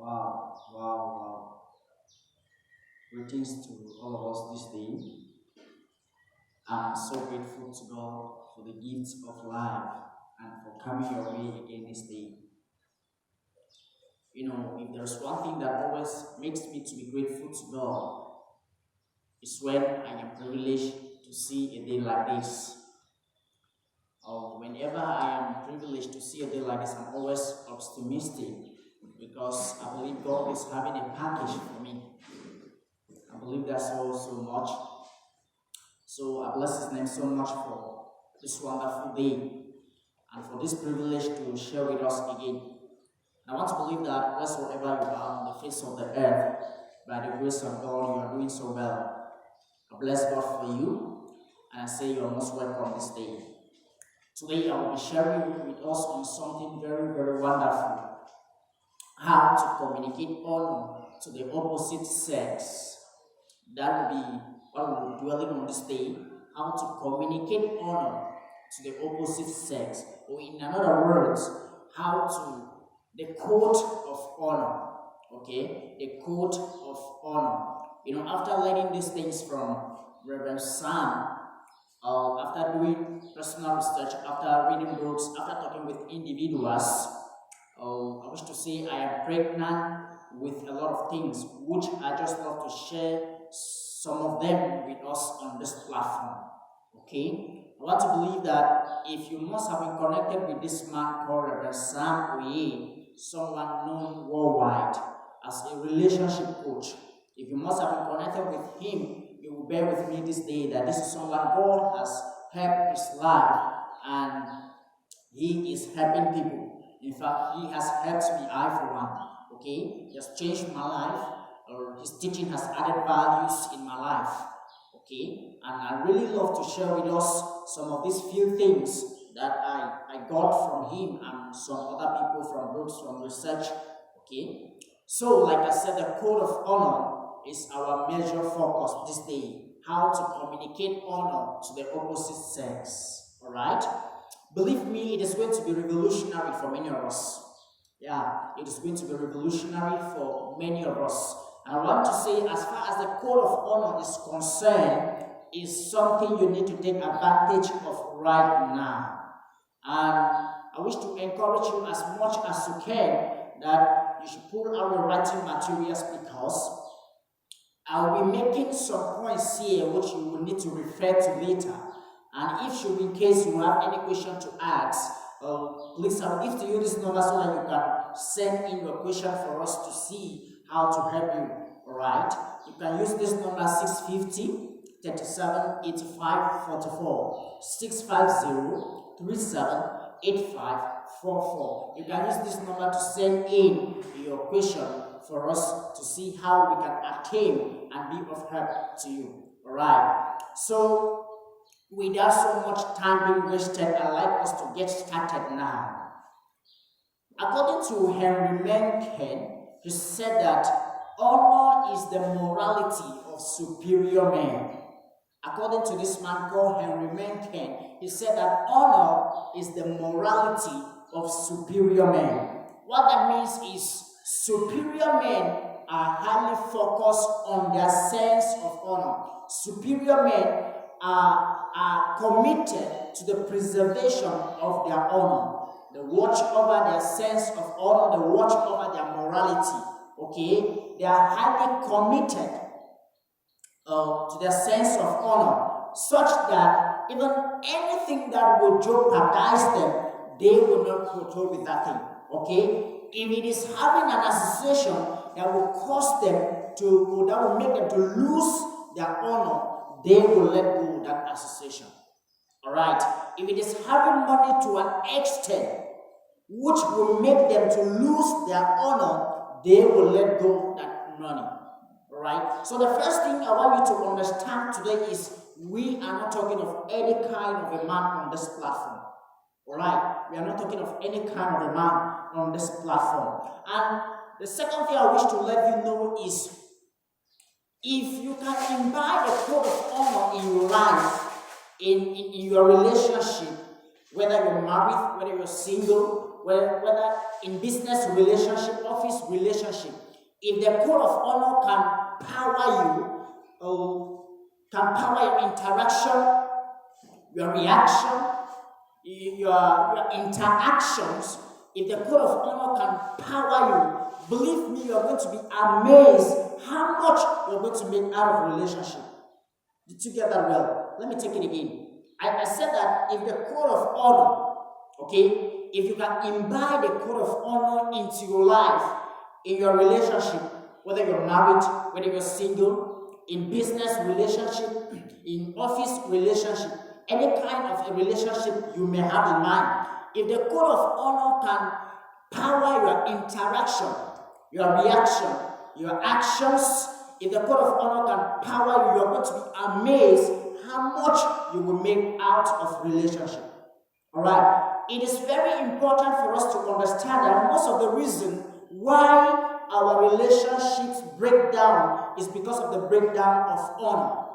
Wow, wow, wow. Greetings to all of us this day. I'm so grateful to God for the gifts of life and for coming your way again this day. If there's one thing that always makes me to be grateful to God, it's when I am privileged to see a day like this. Or whenever I am privileged to see a day like this, I'm always optimistic because I believe God is having a package for me. I believe that so much. So I bless His name so much for this wonderful day and for this privilege to share with us again. I want to believe that wheresoever you are on the face of the earth, by the grace of God, you are doing so well. I bless God for you, and I say you are most welcome this day. Today I will be sharing with us on something very, very wonderful. How to communicate honor to the opposite sex. That will be what we'll be dwelling on this day. How to communicate honor to the opposite sex. Or in other words, the code of honor. Okay? The code of honor. After learning these things from Reverend Sam, after doing personal research, after reading books, after talking with individuals, I wish to say I am pregnant with a lot of things which I just love to share some of them with us on this platform. Okay? I want to believe that if you must have been connected with this man called Reverend Sam Oye, someone known worldwide as a relationship coach, if you must have been connected with him, you will bear with me this day that this is someone God has helped his life and he is helping people. In fact, he has helped me, I for one. Okay? He has changed my life, or his teaching has added values in my life. Okay? And I really love to share with us some of these few things that I got from him and some other people from books, from research. Okay? So, like I said, the code of honor is our major focus this day. How to communicate honor to the opposite sex. Alright? Believe me, it is going to be revolutionary for many of us. Yeah, it is going to be revolutionary for many of us. And I want to say, as far as the code of honor is concerned, is something you need to take advantage of right now. And I wish to encourage you as much as you can that you should pull out your writing materials because I'll be making some points here which you will need to refer to later. And in case you have any question to ask, please I will give to you this number so that you can send in your question for us to see how to help you. Alright? You can use this number 650 37 85 44 650 37 85 44. You can use this number to send in your question for us to see how we can attain and be of help to you. Alright? So without so much time being wasted, I'd like us to get started now. According to Henry Mencken, he said that honor is the morality of superior men. According to this man called Henry Mencken, he said that honor is the morality of superior men. What that means is superior men are highly focused on their sense of honor. Superior men are committed to the preservation of their honor. They watch over their sense of honor, they watch over their morality. Okay? They are highly committed to their sense of honor, such that even anything that will jeopardize them, they will not control with that thing. Okay? If it is having an association that will cause them that will make them to lose their honor, they will let go of that association. Alright? If it is having money to an extent which will make them to lose their honor, they will let go of that money. Alright? So the first thing I want you to understand today is we are not talking of any kind of a man on this platform. Alright? We are not talking of any kind of a man on this platform. And the second thing I wish to let you know is if you can imbibe a code of honor in your life, in your relationship, whether you're married, whether you're single, whether in business relationship, office relationship, if the code of honor can power you, or can power your interaction, your reaction, your interactions, if the code of honor can power you, believe me, you're going to be amazed how much you're going to make out of relationship. Did you get that well? Let me take it again. I said that if the code of honor, okay, if you can imbibe the code of honor into your life, in your relationship, whether you're married, whether you're single, in business relationship, in office relationship, any kind of a relationship you may have in mind, if the code of honor can power your interaction, your reaction, your actions, if the code of honor can power you, you're going to be amazed how much you will make out of relationship. Alright? It is very important for us to understand that most of the reason why our relationships break down is because of the breakdown of honor.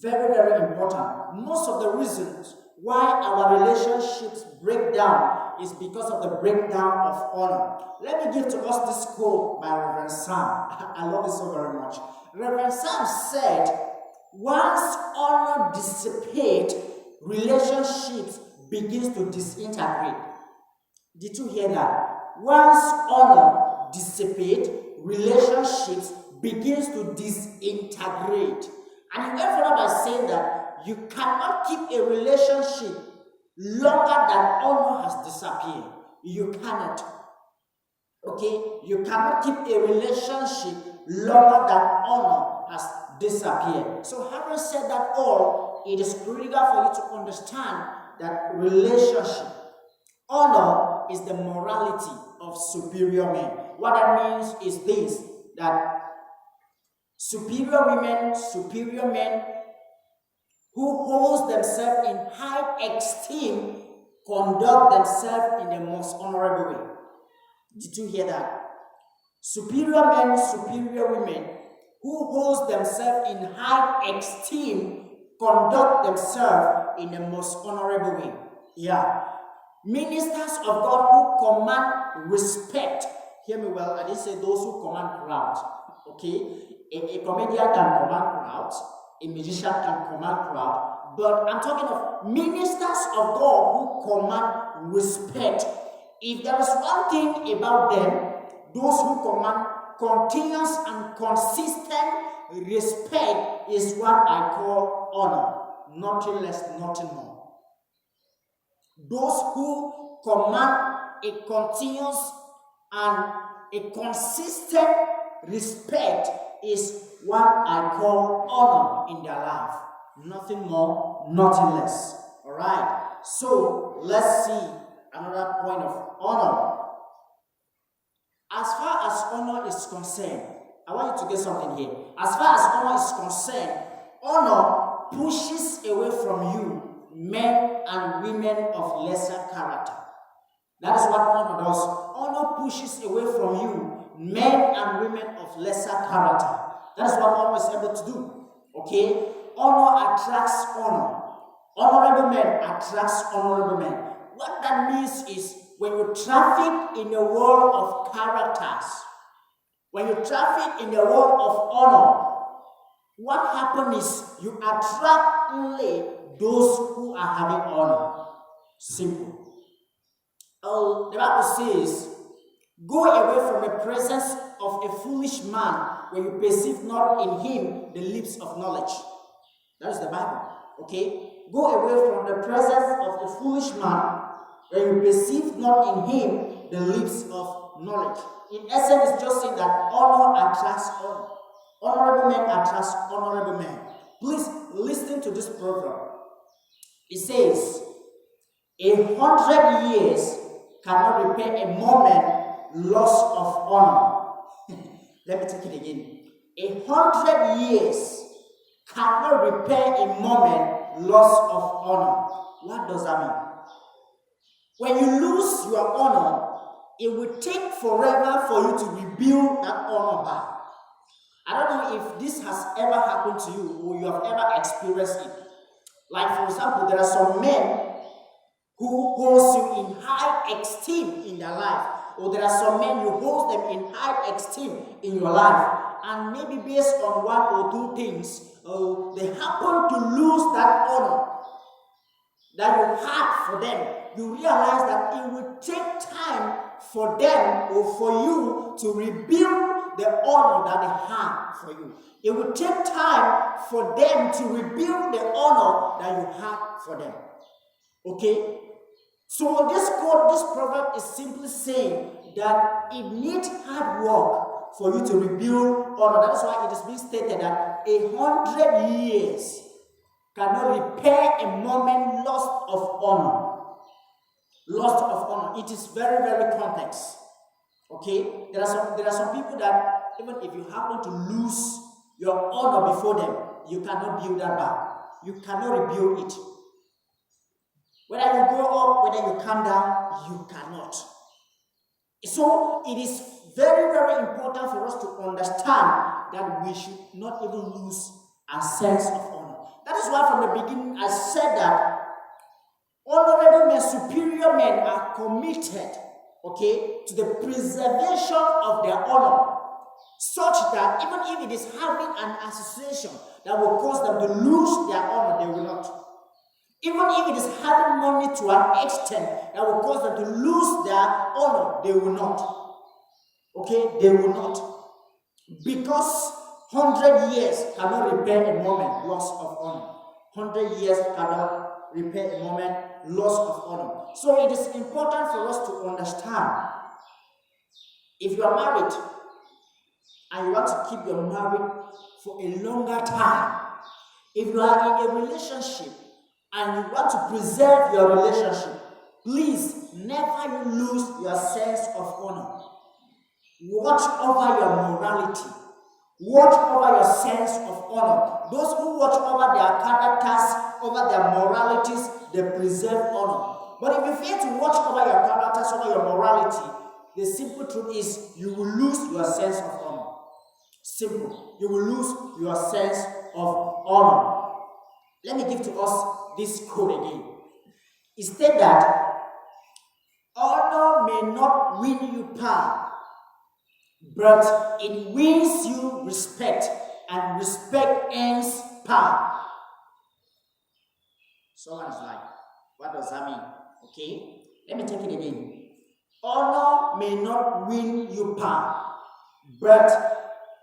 Very, very important. Most of the reasons why our relationships break down is because of the breakdown of honor. Let me give to us this quote by Reverend Sam. I love it so very much. Reverend Sam said, once honor dissipates, relationships begins to disintegrate. Did you hear that? Once honor dissipates, relationships begins to disintegrate. And he went further by saying that you cannot keep a relationship longer than honor has disappeared. You cannot. Okay? You cannot keep a relationship longer than honor has disappeared. So having said that all, it is critical for you to understand that relationship, honor is the morality of superior men. What that means is this, that superior women, superior men who hold themselves in high esteem conduct themselves in the most honorable way. Did you hear that? Superior men, superior women who hold themselves in high esteem conduct themselves in the most honorable way. Yeah. Ministers of God who command respect. Hear me well, I didn't say those who command crowds. Okay? A comedian can command crowds, a musician can command crowd, but I'm talking of ministers of God who command respect. If there is one thing about them, those who command continuous and consistent respect is what I call honor. Nothing less, nothing more. Those who command a continuous and a consistent respect is what I call honor in their life. Nothing more, nothing less. Alright, so let's see another point of honor. As far as honor is concerned, I want you to get something here. As far as honor is concerned, honor pushes away from you men and women of lesser character. That is what honor does. Honor pushes away from you men and women of lesser character. That is what honor is able to do. Okay? Honor attracts honor. Honorable men attracts honorable men. What that means is when you traffic in the world of characters, when you traffic in the world of honor, what happens is you attract only those who are having honor. Simple. The Bible says, go away from the presence of a foolish man when you perceive not in him the lips of knowledge. That is the Bible. Okay? Go away from the presence of a foolish man when you perceive not in him the lips of knowledge. In essence, it's just saying that honor attracts honor. Honorable men attracts honorable men. Please listen to this proverb. It says, 100 years cannot repair a moment loss of honor. Let me take it again. 100 years cannot repair a moment loss of honor. What does that mean? When you lose your honor, it will take forever for you to rebuild that honor back. I don't know if this has ever happened to you or you have ever experienced it. Like, for example, there are some men who holds you in high esteem in their life. Or there are some men who hold them in high esteem in your life. And maybe based on one or two things, they happen to lose that honor that you had for them. You realize that it will take time for them or for you to rebuild the honor that they had for you. It will take time for them to rebuild the honor that you had for them. Okay? So this quote, this proverb is simply saying that it needs hard work for you to rebuild honor. That's why it is being stated that 100 years cannot repair a moment lost of honor. Lost of honor. It is very, very complex. Okay? There are some people that even if you happen to lose your honor before them, you cannot build that back. You cannot rebuild it. Whether you go up, whether you come down, you cannot. So it is very, very important for us to understand that we should not even lose our sense of honor. That is why from the beginning I said that honorable men, superior men are committed, okay, to the preservation of their honor, such that even if it is having an association that will cause them to lose their honor, they will not. Even if it is having money to an extent that will cause them to lose their honor, they will not. Okay, they will not. Because 100 years cannot repair a moment loss of honor. 100 years cannot repair a moment loss of honor. So it is important for us to understand, if you are married and you want to keep your marriage for a longer time, if you are in a relationship and you want to preserve your relationship, please never lose your sense of honor. Watch over your morality. Watch over your sense of honor. Those who watch over their characters, over their moralities, they preserve honor. But if you fail to watch over your characters, over your morality, the simple truth is you will lose your sense of honor. Simple. You will lose your sense of honor. Let me give to us this quote again. It states that honor may not win you power, but it wins you respect, and respect earns power. Someone is like, what does that mean? Okay, let me take it again. Honor may not win you power, but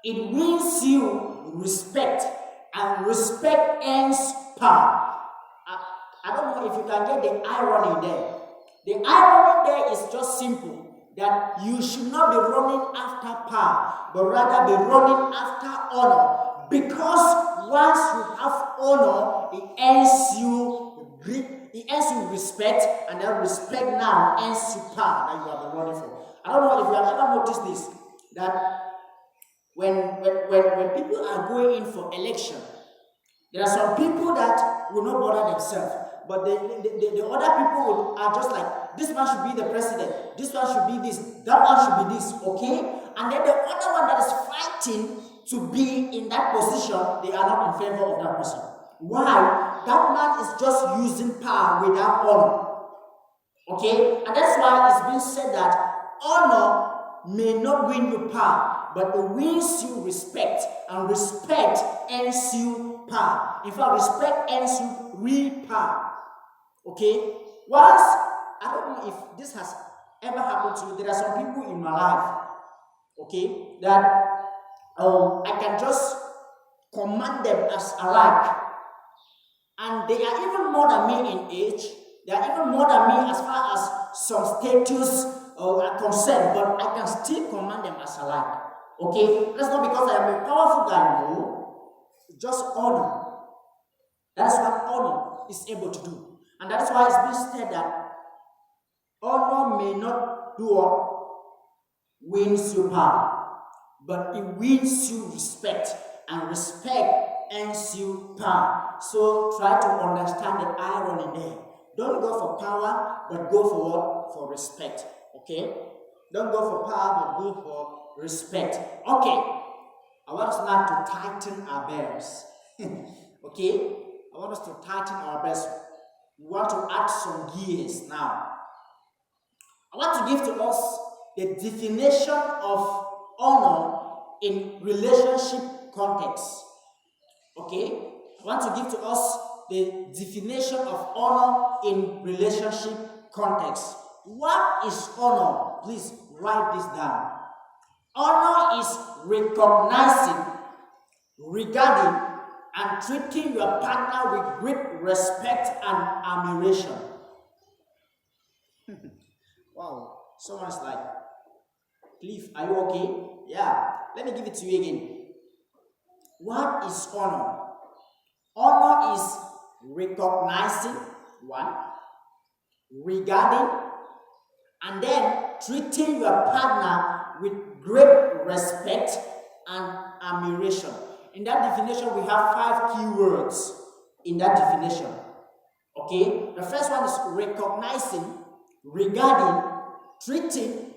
it wins you respect, and respect earns power. I don't know if you can get the irony there. The irony there is just simple. That you should not be running after power, but rather be running after honor. Because once you have honor, it earns you respect, and that respect now earns you power that you have been running for. I don't know if you have ever noticed this, that when people are going in for election, there are some people that will not bother themselves. But the other people are just like, this one should be the president, this one should be this, that one should be this, okay? And then the other one that is fighting to be in that position, they are not in favor of that person. Why? That man is just using power without honor. Okay? And that's why it's been said that honor may not win you power, but it wins you respect, and respect earns you power. In fact, respect earns you real power. Okay? Once, I don't know if this has ever happened to you, there are some people in my life, okay, that I can just command them as I like. And they are even more than me in age, they are even more than me as far as some status are concerned, but I can still command them as I like. Okay? That's not because I am a powerful guy, no. Just honor. That's what honor is able to do. And that's why it's been said that honor may not do what wins you power, but it wins you respect, and respect earns you power. So try to understand the irony there. Don't go for power, but go for what? For respect. Okay? Don't go for power, but go for respect. Okay. I want us now to tighten our belts. Okay? I want us to tighten our belts. we want to add some gears now. I want to give to us the definition of honor in relationship context. Okay? I want to give to us the definition of honor in relationship context. What is honor? Please write this down. Honor is recognizing, regarding, and treating your partner with great respect and admiration. Wow, someone's like, Cliff, are you okay? Yeah, let me give it to you again. What is honor? Honor is recognizing, one, regarding, and then treating your partner with great respect and admiration. In that definition, we have 5 key words in that definition. Okay? The first one is recognizing, regarding, treating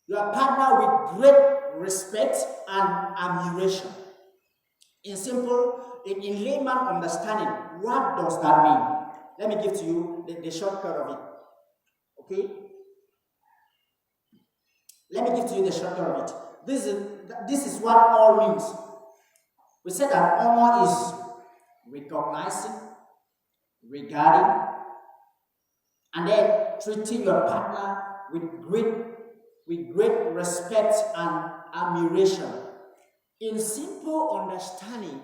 your partner with great respect and admiration. In layman understanding, what does that mean? Let me give to you the shortcut of it. Okay? Let me give to you the shortcut of it. This is what all means. We said that honor is recognizing, regarding, and then treating your partner with great respect and admiration. In simple understanding,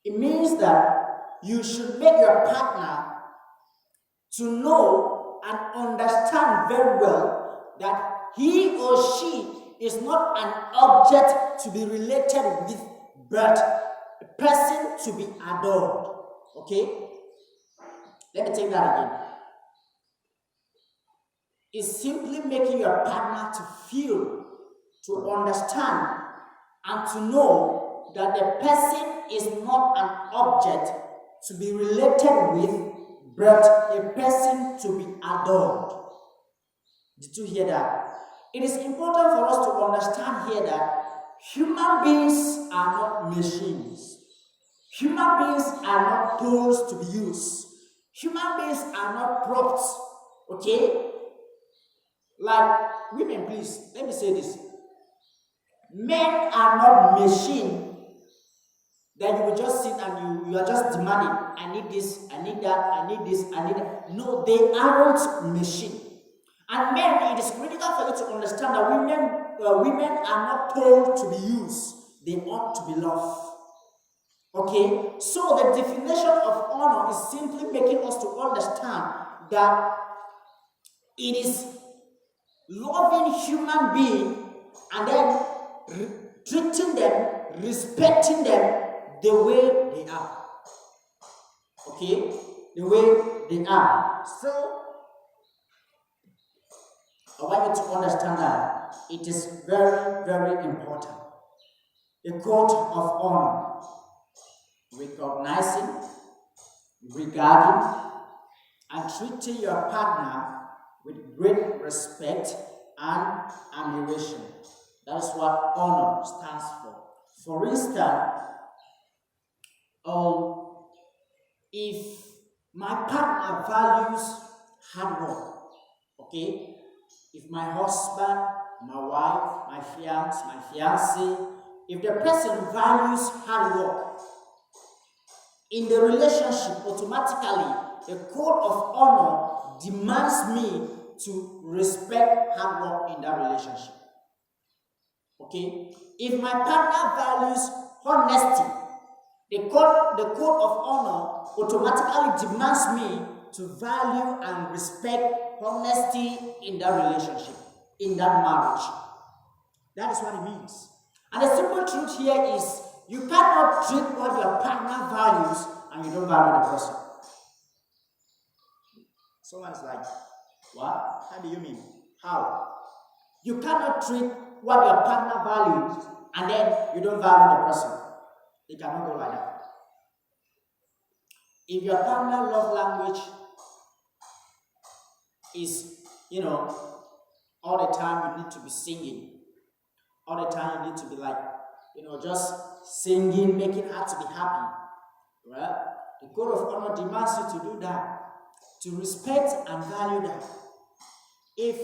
it means that you should make your partner to know and understand very well that he or she is not an object to be related with, but a person to be adored. Okay? Let me take that again. It's simply making your partner to feel, to understand, and to know that the person is not an object to be related with, but a person to be adored. Did you hear that? It is important for us to understand here that human beings are not machines. Human beings are not tools to be used. Human beings are not props. Okay? Like women, please, let me say this. Men are not machines that you will just sit and you are just demanding, I need this, I need that, I need this, I need that. No, they aren't machines. And men, it is critical for you to understand that women are not told to be used. They ought to be loved. Okay? So the definition of honor is simply making us to understand that it is loving human being and then treating them, respecting them the way they are. Okay? The way they are. So, I want you to understand that it is very, very important. A code of honor, recognizing, regarding, and treating your partner with great respect and admiration. That is what honor stands for. For instance, if my partner values hard work, okay? If my husband, my wife, my fiancé, if the person values hard work, in the relationship, automatically, the code of honor demands me to respect hard work in that relationship. Okay? If my partner values honesty, the code of honor automatically demands me to value and respect honesty in that relationship, in that marriage. That is what it means. And the simple truth here is you cannot treat what your partner values and you don't value the person. Someone's like, what? How do you mean? How? You cannot treat what your partner values and then you don't value the person. It cannot go like that. If your partner love language is, all the time you need to be singing. All the time you need to be like, just singing, making her to be happy. Right? The code of honor demands you to do that. to respect and value that. If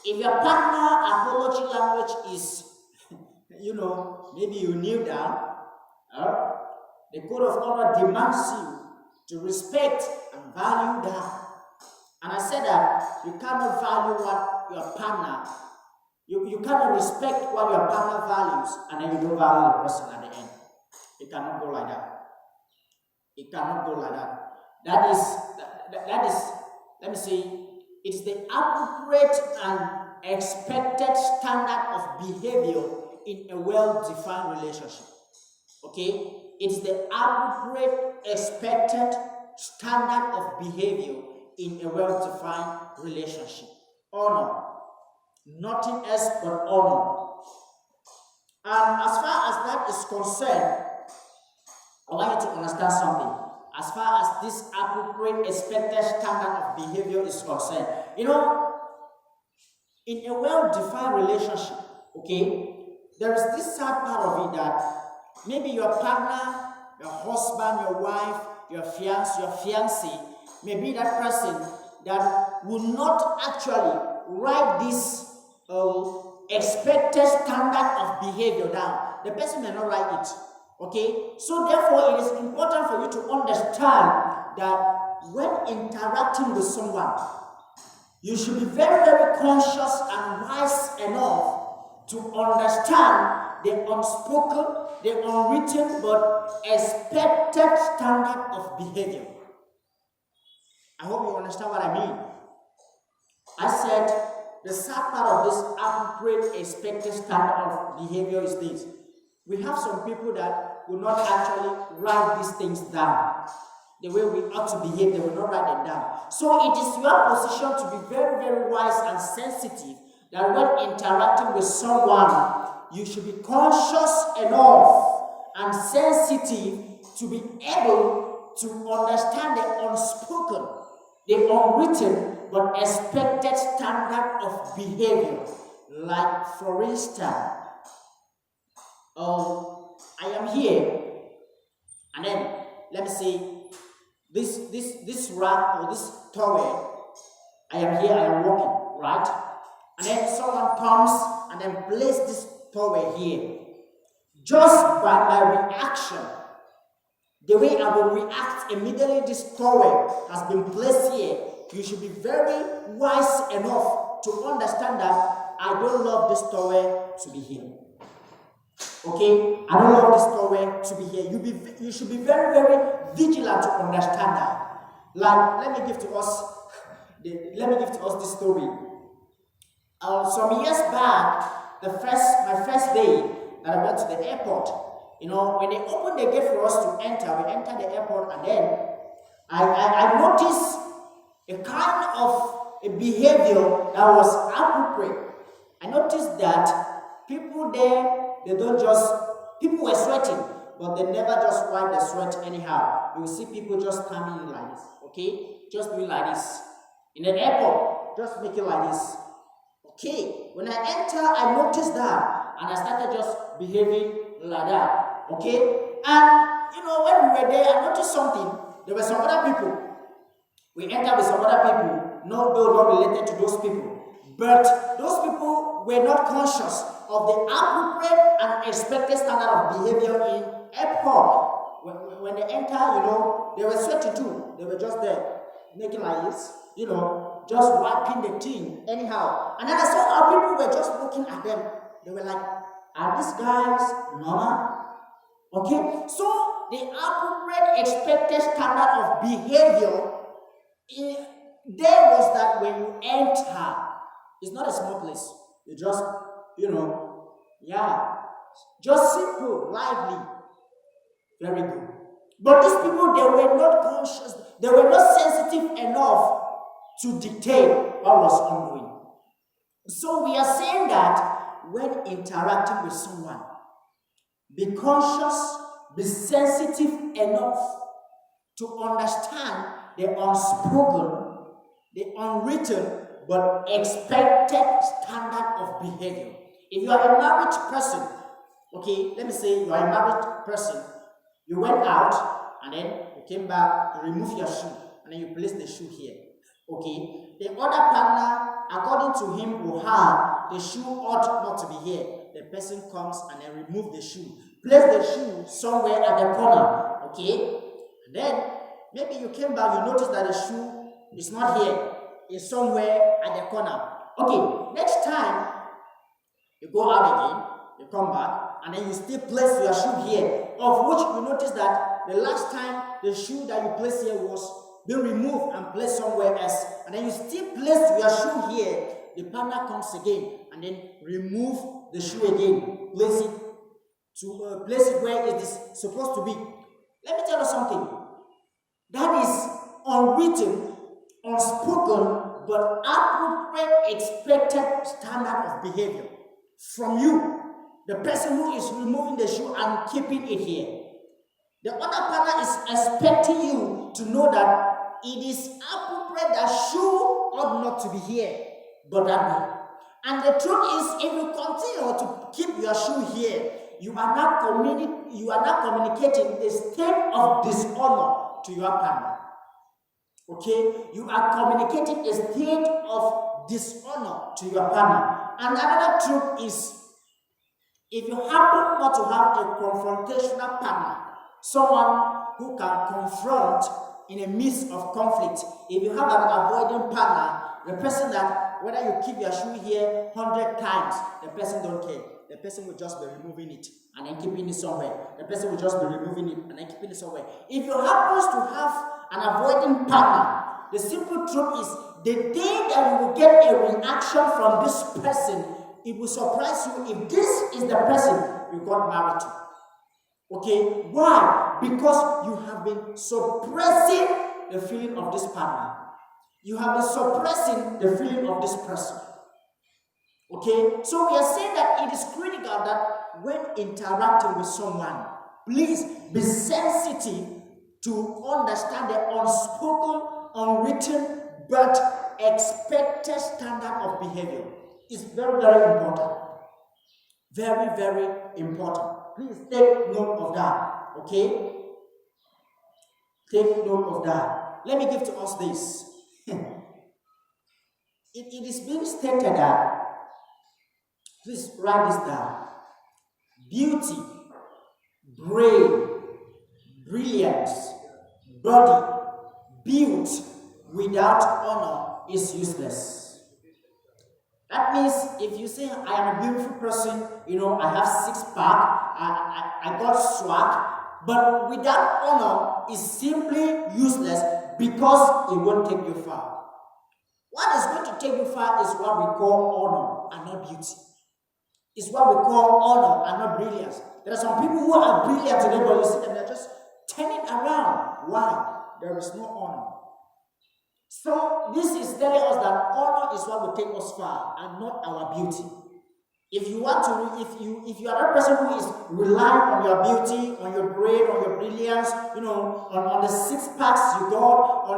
your partner apology language is, maybe you kneel down, the code of honor demands you to respect and value that. And I said that you cannot value what your partner, you cannot respect what your partner values, and then you don't value the person at the end. It cannot go like that. It cannot go like that. That is, let me say, it's the appropriate and expected standard of behavior in a well-defined relationship. Okay? It's the appropriate, expected standard of behavior in a well-defined relationship. Honor. Nothing else but honor. And as far as that is concerned, I want you to understand something. As far as this appropriate, expected standard of behavior is concerned, in a well-defined relationship, okay, there is this sad part of it that maybe your partner, your husband, your wife, your fiancé, may be that person that will not actually write this expected standard of behavior down. The person may not write it. Okay, so therefore it is important for you to understand that when interacting with someone, you should be very, very conscious and wise enough to understand the unspoken, the unwritten, but expected standard of behavior. I hope you understand what I mean. I said the sad part of this appropriate, expected standard of behavior is this. We have some people that will not actually write these things down. The way we ought to behave, they will not write them down. So it is your position to be very, very wise and sensitive that when interacting with someone, you should be conscious enough and sensitive to be able to understand the unspoken, the unwritten, but expected standard of behavior. Like, for instance, I am here, and then let me say this rag or this towel. I am here, I am walking, right? And then someone comes and then places this towel here. Just by my reaction, the way I will react immediately, this towel has been placed here. You should be very wise enough to understand that I don't love this towel to be here. Okay, I don't love this towel to be here. You should be very, very vigilant to understand that. Like, let me give to us this story. Some years back, my first day that I went to the airport, when they opened the gate for us to enter, we entered the airport, and then I noticed a kind of a behavior that was appropriate. I noticed that people there, people were sweating, but they never just wipe the sweat anyhow. You will see people just standing like this, okay? Just doing like this. In the airport, just make it like this. Okay, when I enter, I noticed that, and I started just behaving like that, okay? And, when we were there, I noticed something. There were some other people. We entered with some other people. No, they were not related to those people. But those people were not conscious of the appropriate and expected standard of behavior in airport. When they enter, they were sweating too. They were just there, making like this, just wiping the thing anyhow. And then I saw how people were just looking at them. They were like, are these guys normal? Okay? So the appropriate expected standard of behavior there was that when you enter, it's not a small place. You just, just simple, lively, very good. But these people, they were not conscious, they were not sensitive enough to dictate what was ongoing. So we are saying that when interacting with someone, be conscious, be sensitive enough to understand the unspoken, the unwritten, but expected standard of behavior. If you are a married person, okay, let me say you are a married person, you went out and then you came back, you remove your shoe, and then you place the shoe here. Okay, the other partner, according to him or her, the shoe ought not to be here. The person comes and then remove the shoe, place the shoe somewhere at the corner. Okay, and then maybe you came back, you notice that the shoe is not here, it's somewhere at the corner. Okay, next time you go out again, you come back, and then you still place your shoe here, of which you notice that the last time the shoe that you placed here was being removed and placed somewhere else, and then you still place your shoe here. The partner comes again and then remove the shoe again, place it where it is supposed to be. Let me tell you something. That is unwritten, unspoken, but appropriate expected standard of behavior from you, the person who is removing the shoe and keeping it here. The other partner is expecting you to know that it is appropriate that shoe ought not to be here, but that way. And the truth is, if you continue to keep your shoe here, you are not communicating a state of dishonor to your partner. Okay? You are communicating a state of dishonor to your partner. And another truth is, if you happen not to have a confrontational partner, someone who can confront in a midst of conflict, if you have an avoiding partner, the person that whether you keep your shoe here 100 times, the person don't care. The person will just be removing it and then keeping it somewhere. The person will just be removing it and then keeping it somewhere. If you happen to have an avoiding partner, the simple truth is, the day that you will get a reaction from this person, it will surprise you if this is the person you got married to. Okay? Why? Because you have been suppressing the feeling of this partner. You have been suppressing the feeling of this person. Okay? So we are saying that it is critical that when interacting with someone, please be sensitive to understand the unspoken, unwritten, but expected standard of behavior. It's very, very important. Very, very important. Please take note of that. Okay? Take note of that. Let me give to us this. it is being stated that, please write this down. Beauty, brain, brilliance, body, built without honor is useless. That means if you say, I am a beautiful person, I have six-pack, I got swag, but without honor is simply useless because it won't take you far. What is going to take you far is what we call honor and not beauty. It's what we call honor and not brilliance. There are some people who are brilliant today, but you see them, they're just turning around. Why? There is no honor. So this is telling us that honor is what will take us far and not our beauty. If you want to, if you are that person who is relying on your beauty, on your brain, on your brilliance, on the six packs you got,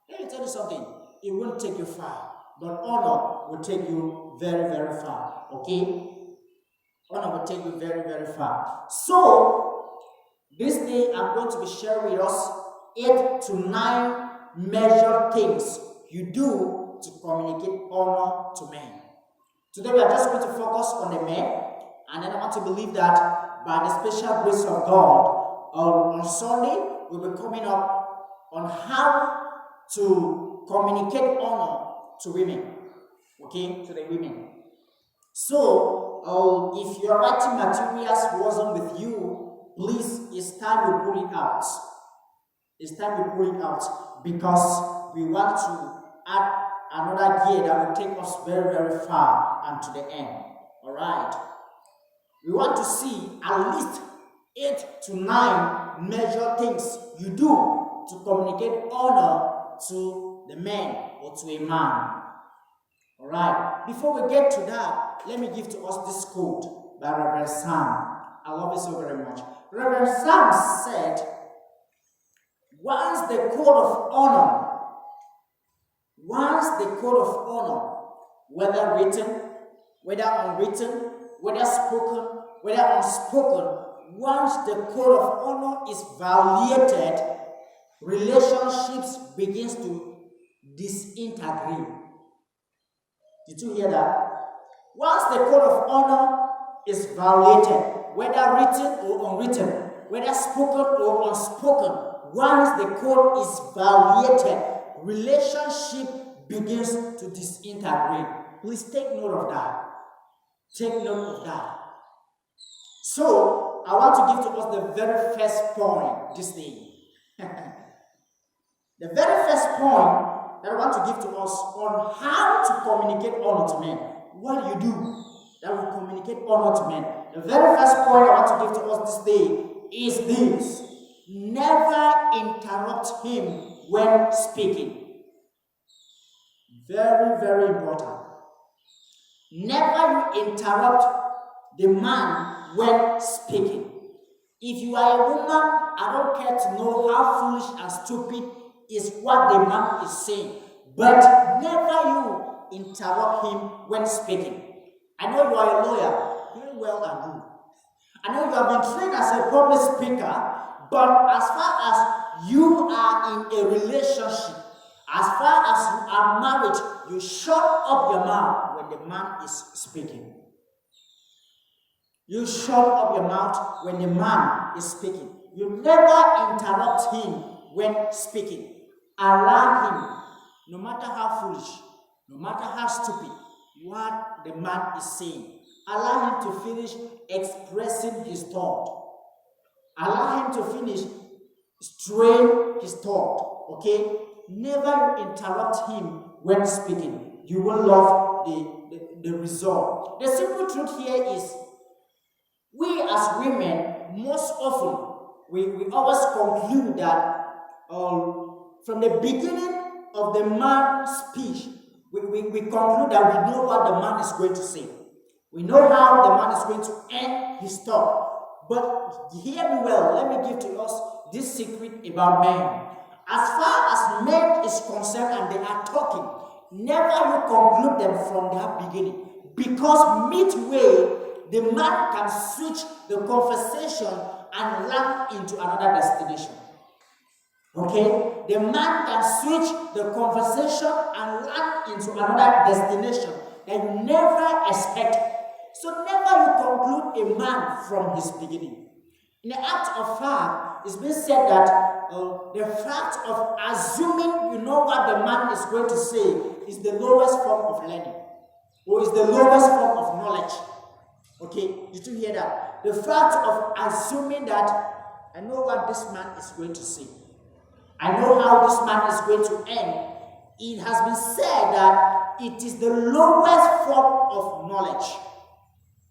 let me tell you something. It won't take you far, but honor will take you very, very far. Okay? Honor will take you very, very far. So this day I'm going to be sharing with us 8 to 9 measured things you do to communicate honor to men. Today we are just going to focus on the men, and then I want to believe that by the special grace of God, on Sunday we'll be coming up on how to communicate honor to women. Okay, to the women. So, if your writing materials wasn't with you, please, it's time you pull it out. It's time you pull it out because we want to add another gear that will take us very, very far and to the end. Alright? We want to see at least 8 to 9 major things you do to communicate honor to the man or to a man. Alright? Before we get to that, let me give to us this quote by Reverend Sam. I love it so very much. Reverend Sam said, once the code of honor, whether written, whether unwritten, whether spoken, whether unspoken, once the code of honor is violated, relationships begins to disintegrate. Did you hear that? Once the code of honor is violated, whether written or unwritten, whether spoken or unspoken, once the code is violated, relationship begins to disintegrate. Please take note of that. Take note of that. So, I want to give to us the very first point this day. The very first point that I want to give to us on how to communicate honor to men. What do you do that will communicate honor to men? The very first point I want to give to us this day is this. Never interrupt him when speaking. Very, very important. Never you interrupt the man when speaking. If you are a woman, I don't care to know how foolish and stupid is what the man is saying, but never you interrupt him when speaking. I know you are a lawyer, very well and good. I know you have been trained as a public speaker, but as far as you are in a relationship, as far as you are married, you shut up your mouth when the man is speaking. You shut up your mouth when the man is speaking. You never interrupt him when speaking. Allow him, no matter how foolish, no matter how stupid, what the man is saying. Allow him to finish expressing his thought. Allow him to finish straying his thought. Okay? Never interrupt him when speaking. You will love the result. The simple truth here is, we as women, most often, we always conclude that from the beginning of the man's speech, we conclude that we know what the man is going to say. We know how the man is going to end his thought. But hear me well, let me give to us this secret about men. As far as men is concerned and they are talking, never you conclude them from their beginning. Because midway, the man can switch the conversation and land into another destination. Okay? The man can switch the conversation and land into another destination that you never expect. So never you conclude a man from his beginning. In the act of fact, it's been said that the fact of assuming you know what the man is going to say is the lowest form of learning, or is the lowest form of knowledge. Okay, did you hear that? The fact of assuming that I know what this man is going to say, I know how this man is going to end. It has been said that it is the lowest form of knowledge.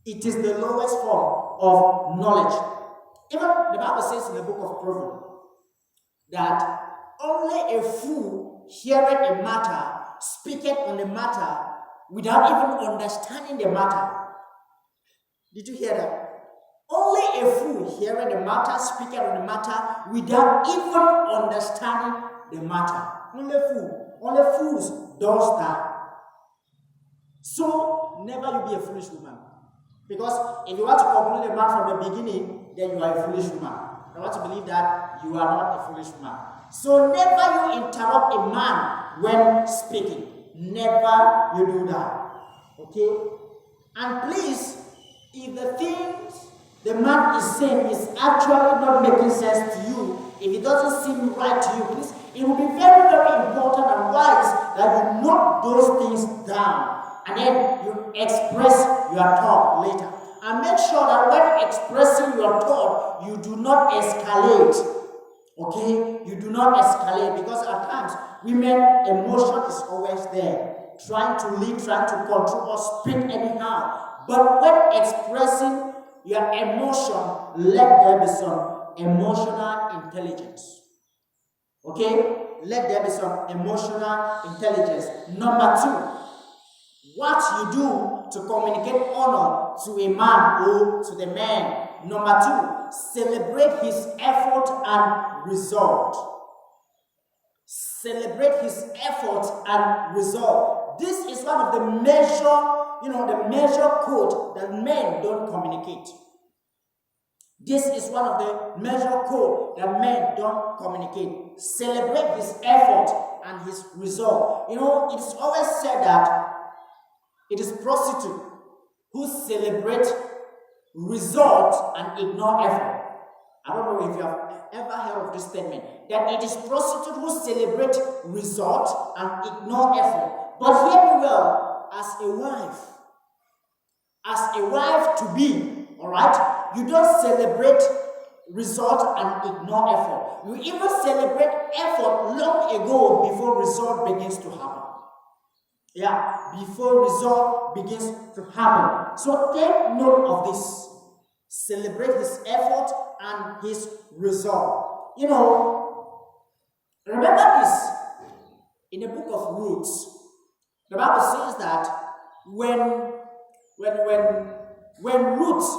It is the lowest form of knowledge. Even the Bible says in the book of Proverbs that only a fool heareth a matter, speaketh on the matter, without even understanding the matter. Did you hear that? Only a fool heareth the matter, speaketh on the matter, without even understanding the matter. Only fools does that. So never you be a foolish woman. Because if you want to conclude a man from the beginning, then you are a foolish woman. I want to believe that you are not a foolish woman. So never you interrupt a man when speaking. Never you do that. Okay? And please, if the things the man is saying is actually not making sense to you, if it doesn't seem right to you, please, it will be very, very important and wise that you note those things down. And then you express your thought later. And make sure that when expressing your thought, you do not escalate. Okay? You do not escalate, because at times, women, emotion is always there. Trying to lead, trying to control or speak anyhow. But when expressing your emotion, let there be some emotional intelligence. Okay? Let there be some emotional intelligence. Number 2. What you do to communicate honor to a man or to the man. Number 2, celebrate his effort and result. Celebrate his effort and result. This is one of the measure code that men don't communicate. This is one of the major code that men don't communicate. Celebrate his effort and his result. You know, it's always said that it is prostitutes who celebrate result and ignore effort. I don't know if you have ever heard of this statement, that it is prostitutes who celebrate result and ignore effort. But hear me well, as a wife to be, all right, you don't celebrate result and ignore effort. You even celebrate effort long ago before result begins to happen. Yeah, before result begins to happen. So take note of this. Celebrate his effort and his result. You know, remember this. In the book of Ruth, the Bible says that when Ruth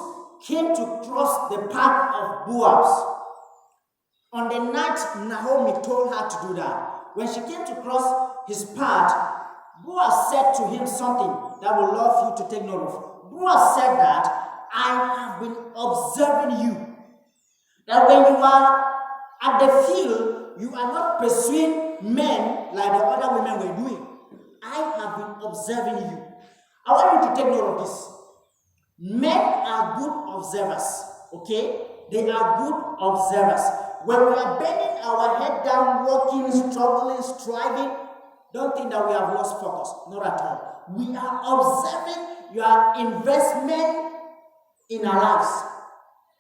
came to cross the path of Boaz, on the night Naomi told her to do that, when she came to cross his path, Boaz said to him something that I would love you to take note of. Boaz said that, I have been observing you. That when you are at the field, you are not pursuing men like the other women were doing. I have been observing you. I want you to take note of this. Men are good observers, okay? They are good observers. When we are bending our head down, walking, struggling, striving, don't think that we have lost focus. Not at all. We are observing your investment in our lives.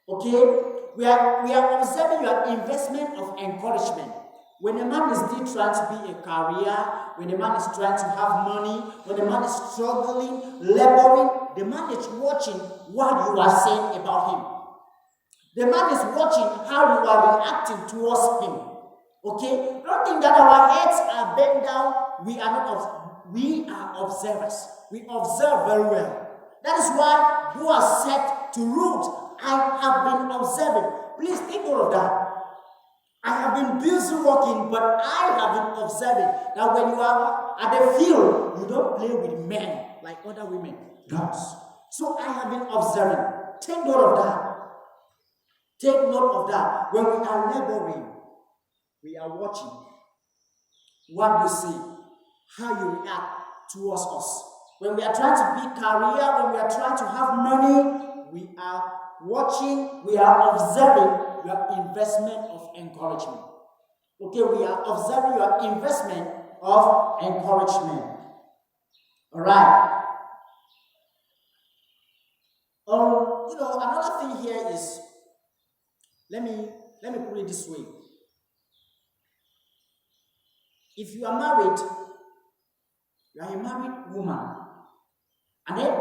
Okay? We are observing your investment of encouragement. When a man is still trying to be a career, when a man is trying to have money, when a man is struggling, laboring, the man is watching what you are saying about him. The man is watching how you are reacting towards him. Okay? Don't think that our heads are bent down. We are observers. We observe very well. That is why Boaz said to Ruth, I have been observing. Please take note of that. I have been busy working, but I have been observing that when you are at the field, you don't play with men like other women does. So I have been observing. Take note of that. Take note of that. When we are laboring, we are watching what you see, how you react towards us. When we are trying to be career, when we are trying to have money, we are watching, we are observing your investment of encouragement. Okay, we are observing your investment of encouragement. All right. Another thing here is, let me put it this way. If you are married, you are a married woman, and then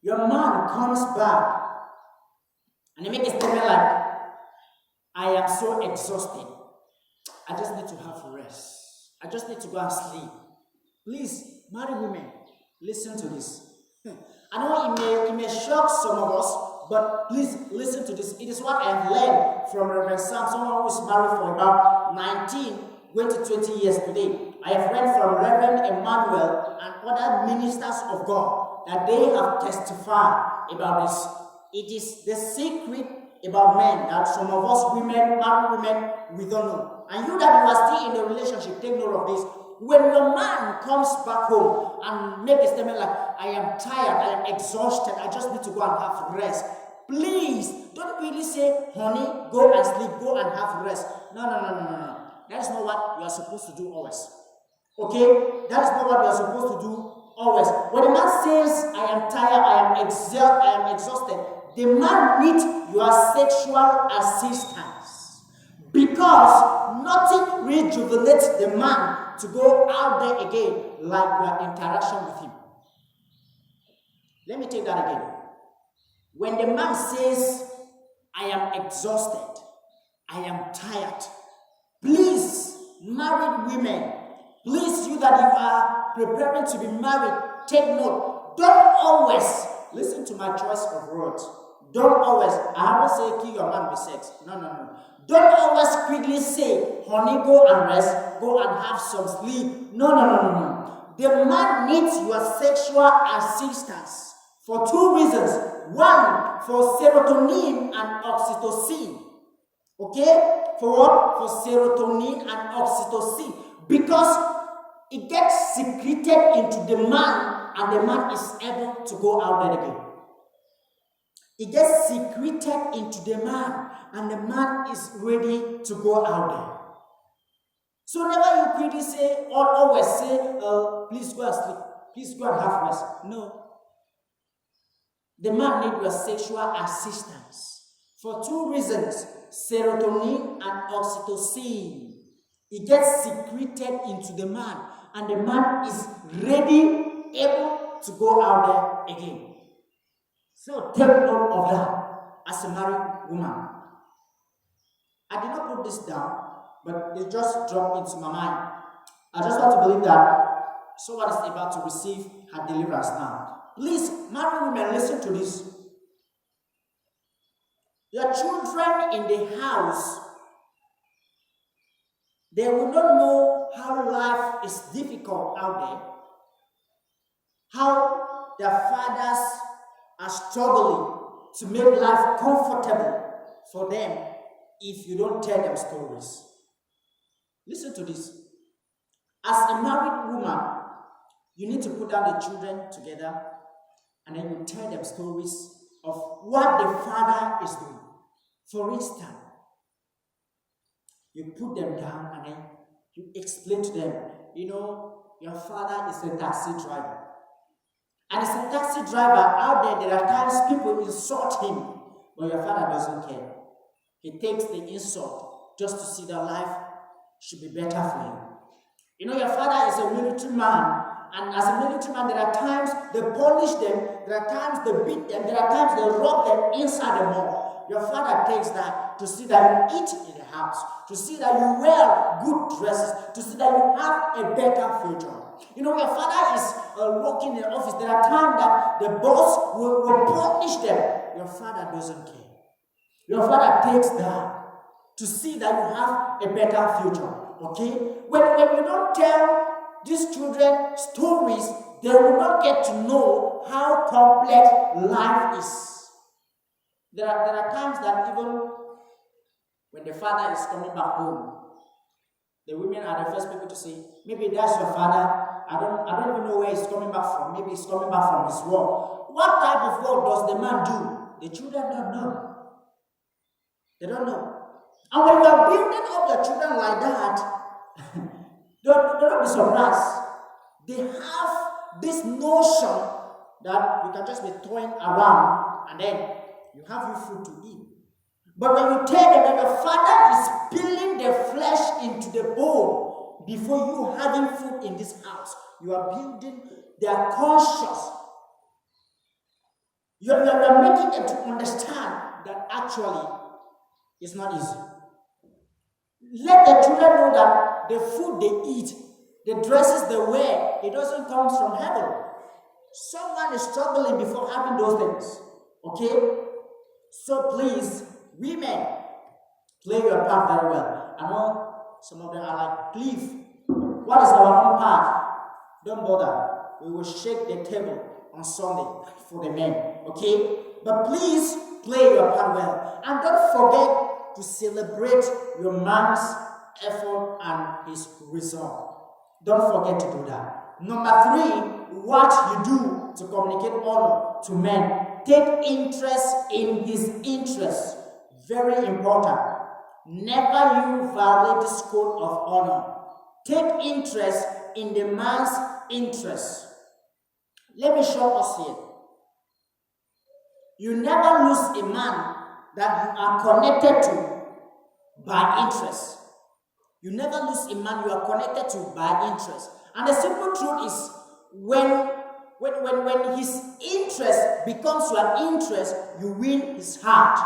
your man comes back and he makes a statement like, I am so exhausted. I just need to have rest. I just need to go and sleep. Please, married women, listen to this. I know it may shock some of us, but please listen to this. It is what I have learned from Reverend Sam, someone who is married for about 19, going to 20 years today. I have read from Reverend Emmanuel and other ministers of God that they have testified about this. It is the secret about men that some of us women, married women, we don't know. And you that you are still in a relationship, take note of this. When your man comes back home and make a statement like, I am tired, I am exhausted, I just need to go and have rest. Please, don't really say, honey, go and sleep, go and have rest. No. That is not what you are supposed to do always. Okay? That is not what you are supposed to do always. When a man says, I am tired, I am exhausted, the man needs your sexual assistance. Because nothing rejuvenates the man to go out there again like your interaction with him. Let me take that again. When the man says, I am exhausted, I am tired, please, married women, please, you that you are preparing to be married, take note. Don't always, listen to my choice of words. Don't always, I haven't said kill your man with sex. No. Don't always quickly say, honey, go and rest, go and have some sleep. No. The man needs your sexual assistance for two reasons. One, for serotonin and oxytocin. Okay? For what? For serotonin and oxytocin. Because it gets secreted into the man, and the man is able to go out there again. It gets secreted into the man, and the man is ready to go out there. So never you quickly say, or always say, please go and sleep. Please go and have rest. No. The man needs your sexual assistance for two reasons: serotonin and oxytocin. It gets secreted into the man, and the man is ready, able to go out there again. So take note of that as a married woman. I did not put this down, but it just dropped into my mind. I just want to believe that someone is about to receive her deliverance now. Please, married women, listen to this. Your children in the house, they will not know how life is difficult out there, how their fathers are struggling to make life comfortable for them if you don't tell them stories. Listen to this. As a married woman, you need to put down the children together, and then you tell them stories of what the father is doing. For instance, you put them down and then you explain to them, your father is a taxi driver. And as a taxi driver out there are times people insult him, but your father doesn't care. He takes the insult just to see that life should be better for him. Your father is a military man, and as a military man, there are times they punish them, there are times they beat them, there are times they rob them inside the mall. Your father takes that to see that you eat in the house, to see that you wear good dresses, to see that you have a better future. Your father is working in the office. There are times that the boss will punish them. Your father doesn't care. Your father takes that to see that you have a better future. Okay? When you don't tell these children stories, they will not get to know how complex life is. There are times that even when the father is coming back home, the women are the first people to say, maybe that's your father. I don't even know where he's coming back from. Maybe he's coming back from his work. What type of work does the man do? The children don't know. They don't know. And when you are building up your children like that, don't be surprised. They have this notion that you can just be throwing around and then you have your food to eat. But when you tell them that your father is peeling the flesh into the bowl before you having food in this house, you are building their conscience. You are making them to understand that actually it's not easy. Let the children know that the food they eat, the dresses they wear, it doesn't come from heaven. Someone is struggling before having those things. Okay? So please, women, play your part very well. I know some of them are like, Cliff, what is our own part? Don't bother. We will shake the table on Sunday for the men. Okay? But please, play your part well. And don't forget to celebrate your man's effort and his result. Don't forget to do that. Number 3, what you do to communicate honor to men. Take interest in his interest. Very important. Never you violate this code of honor. Take interest in the man's interest. Let me show us here. You never lose a man that you are connected to by interest. You never lose a man you are connected to by interest. And the simple truth is, when his interest becomes your interest, you win his heart.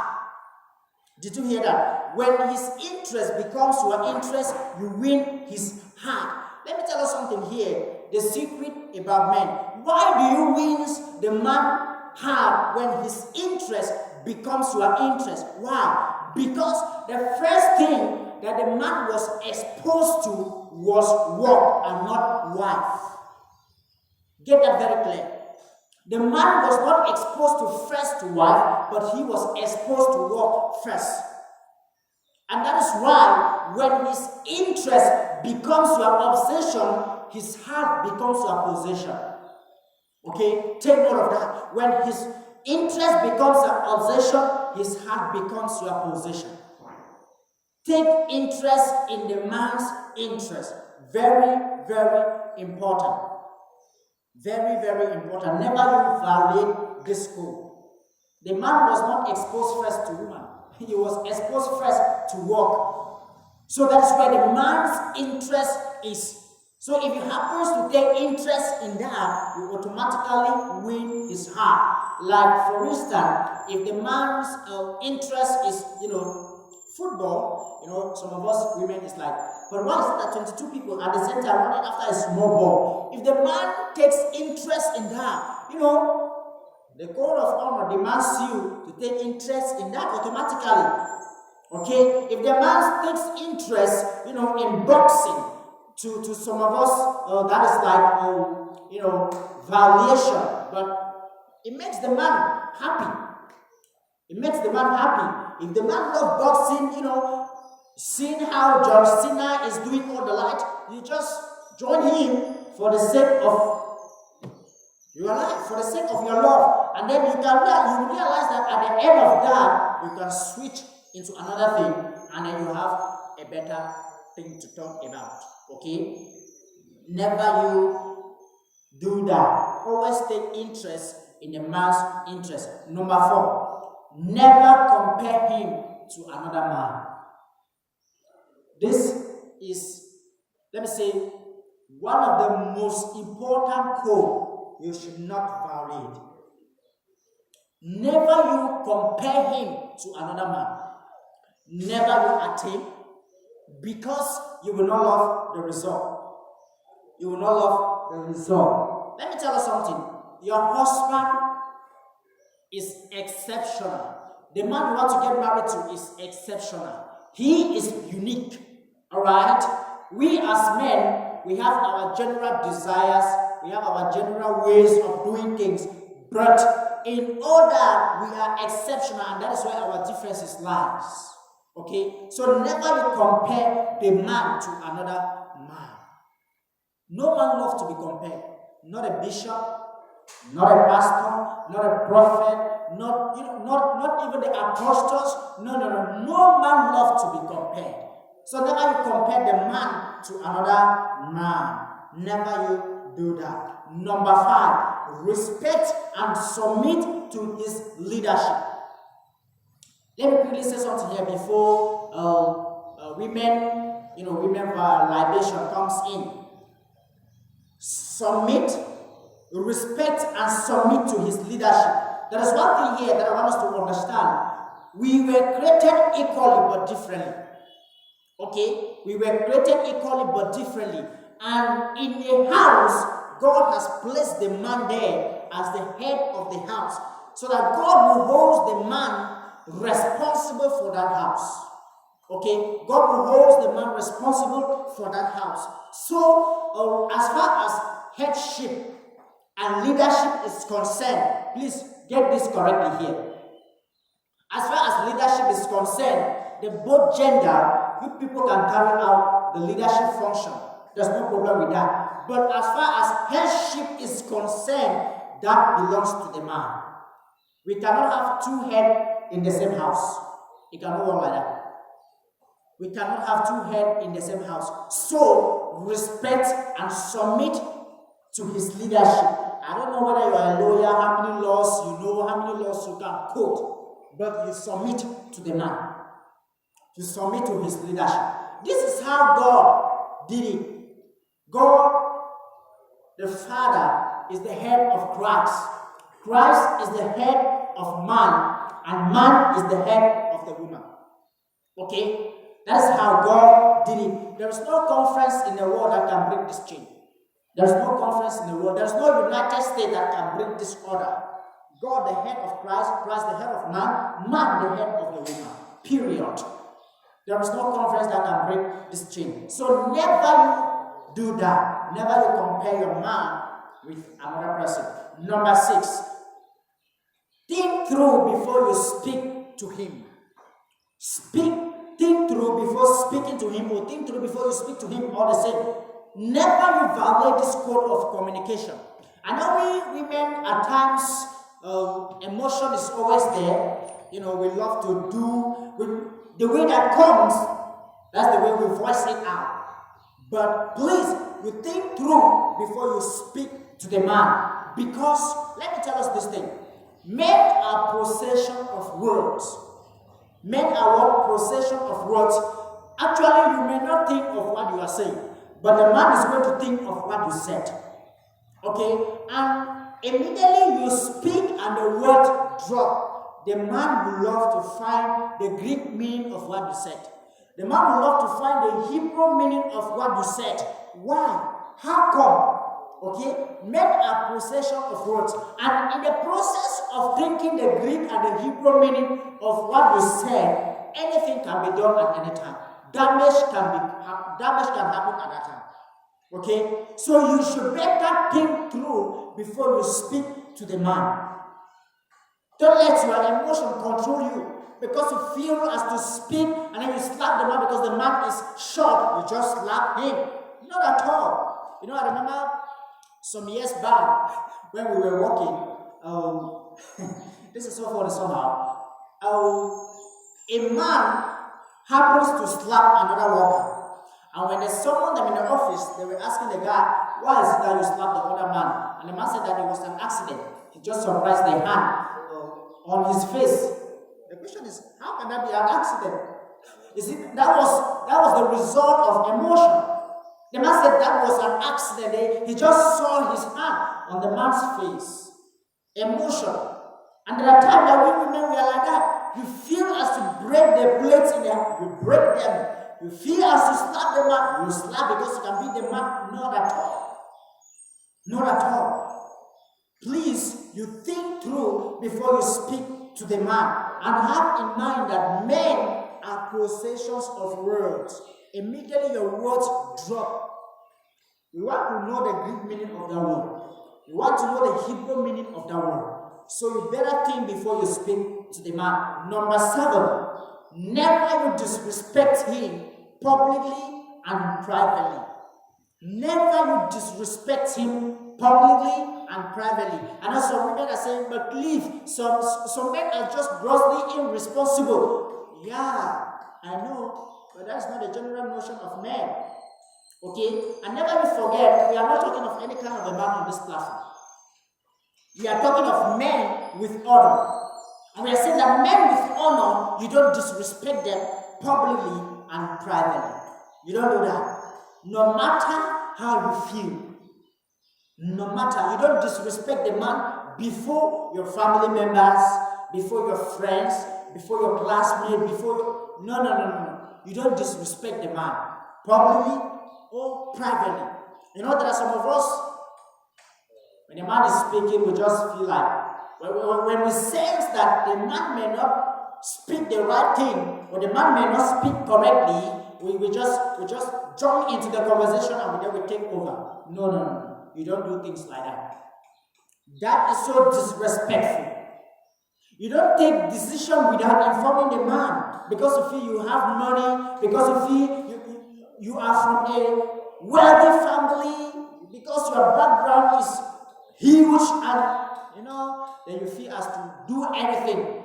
Did you hear that? When his interest becomes your interest, you win his heart. Let me tell you something here. The secret about men. Why do you win the man heart when his interest becomes your interest? Why? Because the first thing that the man was exposed to was work and not wife. Get that very clear. The man was not exposed to first wife, but he was exposed to what? First. And that is why when his interest becomes your obsession, his heart becomes your possession. Okay? Take note of that. When his interest becomes your obsession, his heart becomes your possession. Take interest in the man's interest. Very, very important. Very, very important. Never you violate this code. The man was not exposed first to woman. He was exposed first to work. So that's where the man's interest is. So if you happen to take interest in that, you automatically win his heart. Like for instance, if the man's interest is, football, some of us women is like, but why is it that 22 people at the same time running after a small ball? If the man takes interest in that, the code of honor demands you to take interest in that automatically. Okay? If the man takes interest, in boxing, to some of us, that is like, violation. But it makes the man happy. It makes the man happy. If the man loves boxing, seeing how John Cena is doing all the light, you just join him for the sake of your life, for the sake of your love. And then you realize that at the end of that, you can switch into another thing, and then you have a better thing to talk about. Okay? Never you do that. Always take interest in the man's interest. Number 4, never compare him to another man. This is, let me say, one of the most important codes you should not violate. Never you compare him to another man. Never you attain, because you will not love the result. You will not love the result. Let me tell you something. Your husband is exceptional. The man you want to get married to is exceptional. He is unique. Alright? We as men, we have our general desires, we have our general ways of doing things, but in order we are exceptional, and that is where our differences lies. Okay? So never you compare the man to another man. No man loves to be compared. Not a bishop, not a pastor, not a prophet, not even the apostles. No man loves to be compared. So never you compare the man to another man. Never you do that. Number 5, respect and submit to his leadership. Let me quickly say something here before women libation comes in. Submit, respect, and submit to his leadership. There is one thing here that I want us to understand. We were created equally but differently. Okay? We were created equally but differently. And in a house, God has placed the man there as the head of the house, so that God will hold the man responsible for that house. Okay? God will hold the man responsible for that house. So, as far as headship and leadership is concerned, please get this correctly here. As far as leadership is concerned, the both gender, you people can carry out the leadership function. There's no problem with that. But as far as headship is concerned, that belongs to the man. We cannot have 2 heads in the same house. It cannot work like that. We cannot have 2 heads in the same house. So, respect and submit to his leadership. I don't know whether you are a lawyer, how many laws you know, how many laws you can quote, but you submit to the man. You submit to his leadership. This is how God did it. God, the Father, is the head of Christ. Christ is the head of man, and man is the head of the woman. Okay? That's how God did it. There is no conference in the world that can break this chain. There is no conference in the world. There is no United States that can break this order. God, the head of Christ, Christ, the head of man, man, the head of the woman. Period. There is no conference that can break this chain. So never you do that. Never you compare your man with another person. Number 6, think through before you speak to him. Think through before speaking to him, or think through before you speak to him, all the same. Never you violate this code of communication. I know we women at times, emotion is always there. We love to do, the way that comes, that's the way we voice it out. But please, you think through before you speak to the man. Because, let me tell us this thing. Men are possession of words. Men are what? Possession of words. Actually, you may not think of what you are saying, but the man is going to think of what you said. Okay? And immediately you speak and the word drop, the man will love to find the Greek meaning of what you said. The man will love to find the Hebrew meaning of what you said. Why? How come? Okay? Men are possession of words. And in the process of thinking the Greek and the Hebrew meaning of what you said, anything can be done at any time. Damage can happen at that time. Okay? So you should better think through before you speak to the man. Don't let your emotion control you. Because you feel as to speak and then you slap the man because the man is short, you just slap him. Not at all. I remember some years back when we were walking, this is so funny somehow. A man happens to slap another worker. And when they summoned them in the office, they were asking the guy, why is it that you slapped the other man? And the man said that it was an accident. He just surprised the hand on his face. The question is, how can that be an accident? You see, that was the result of emotion. The man said that was an accident. He just saw his hand on the man's face. Emotion. And there are times that we women, we are like that. You feel as to break the plates in there, you break them. You feel as to slap the man, you slap because you can beat the man. Not at all. Not at all. Please, you think through before you speak to the man. And have in mind that men are possessions of words. Immediately your words drop. We want to know the Greek meaning of that word. We want to know the Hebrew meaning of that word. So you better think before you speak to the man. Number 7, never you disrespect him publicly and privately. Never you disrespect him publicly and privately. And as some women are saying, but leave. Some men are just grossly irresponsible. Yeah, I know, but that's not the general notion of men. Okay? And never you forget, we are not talking of any kind of a man on this platform. We are talking of men with honor. And we are saying that men with honor, you don't disrespect them publicly and privately. You don't do that. No matter how you feel. No matter, you don't disrespect the man before your family members, before your friends, before your classmates, No. You don't disrespect the man publicly or privately. There are some of us, when the man is speaking, we just feel like, when we sense that the man may not speak the right thing, or the man may not speak correctly, we just jump into the conversation and then we take over. No. You don't do things like that. That is so disrespectful. You don't take decision without informing the man because you feel you have money, because you feel you are from a wealthy family, because your background is huge, and then you feel as to do anything.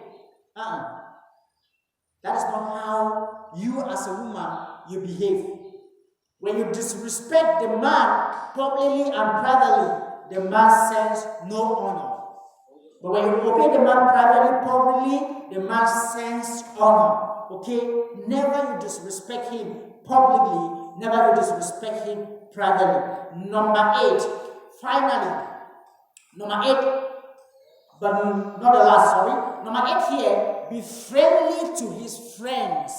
That is not how you as a woman you behave. When you disrespect the man publicly and privately, the man sends no honor. But when you obey the man privately, publicly, the man sends honor. Okay? Never you disrespect him publicly, never you disrespect him privately. Number 8, finally. Number 8, but not the last, sorry. Number 8 here, be friendly to his friends.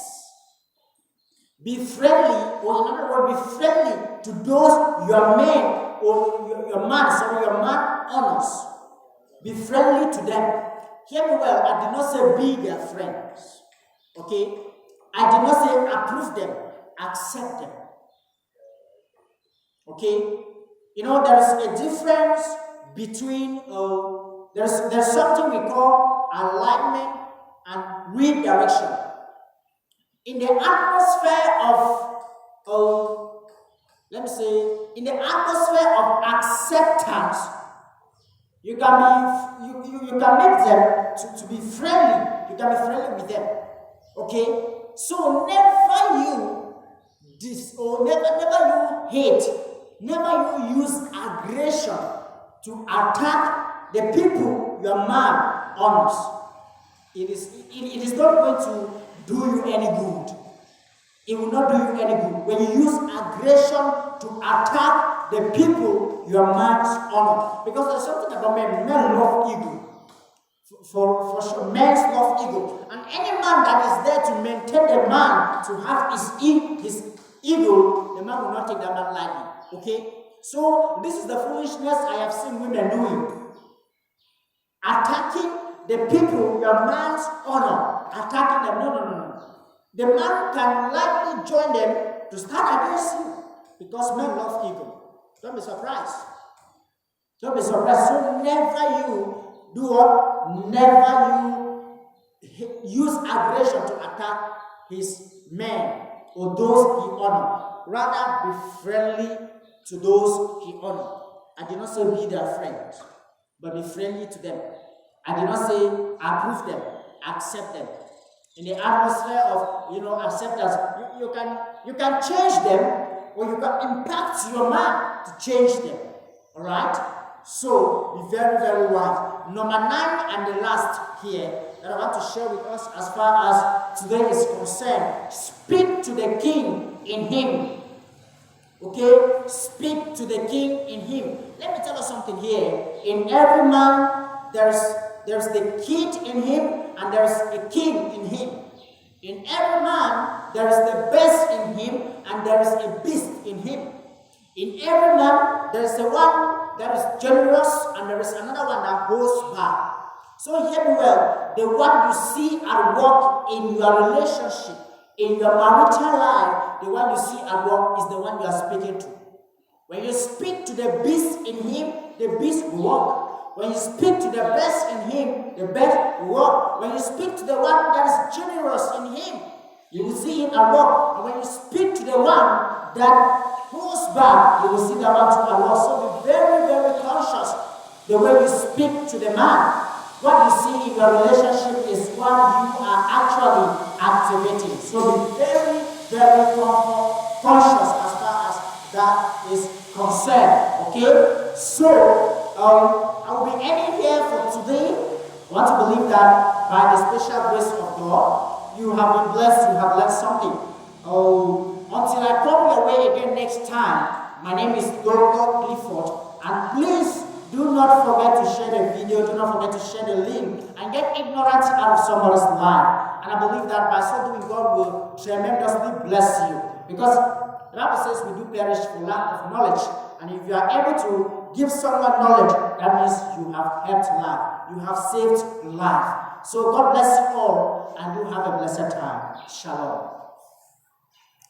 Be friendly, or in other words, be friendly to those your man or your man honors. Be friendly to them. Hear me well, I did not say be their friends. Okay? I did not say approve them, accept them. Okay? There is a difference between, there's something we call alignment and redirection. In the atmosphere of let me say, in the atmosphere of acceptance, you can make them to be friendly. You can be friendly with them. Okay? So never you hate, never you use aggression to attack the people your man honors. It is not going to do you any good. It will not do you any good when you use aggression to attack the people your man honor. Because there's something about men. Men love ego. For sure, men love ego. And any man that is there to maintain the man to have his ego, the man will not take that man lightly. Okay? So this is the foolishness I have seen women doing. Attacking the people your man's honor. Attacking them. No. The man can likely join them to stand against you because men love ego. Don't be surprised. Don't be surprised. So never you do what? Never you use aggression to attack his men or those he honor. Rather be friendly to those he honor. I did not say be their friend, but be friendly to them. I did not say approve them, accept them. In the atmosphere of acceptance, you can change them, or you can impact your man to change them. All right. So be very, very wise. Number 9 and the last here that I want to share with us as far as today is concerned: speak to the king in him. Okay, speak to the king in him. Let me tell you something here. In every man, there's the kid in him, and there's a king in him. In every man, there is the best in him, and there is a beast in him. In every man, there is the one that is generous, and there is another one that holds back. So hear me well. The one you see at work in your relationship, in your marital life, the one you see at work is the one you are speaking to. When you speak to the beast in him, the beast will walk. When you speak to the best in him, the best will walk. When you speak to the one that is generous in him, you will see him at work. And when you speak to the one that pulls back, you will see that one at work. So be very, very conscious the way you speak to the man. What you see in your relationship is what you are actually activating. So be very, very conscious as far as that is concerned. Okay? So, I will be ending here for today. I want to believe that by the special grace of God, you have been blessed, you have learned something. Until I come your way again next time, my name is Dr. Clifford, and please do not forget to share the video, do not forget to share the link, and get ignorance out of somebody's life. And I believe that by so doing, God will tremendously bless you. Because the Bible says we do perish for lack of knowledge. And if you are able to give someone knowledge, that means you have helped life. You have saved life. So God bless you all, and you have a blessed time. Shalom.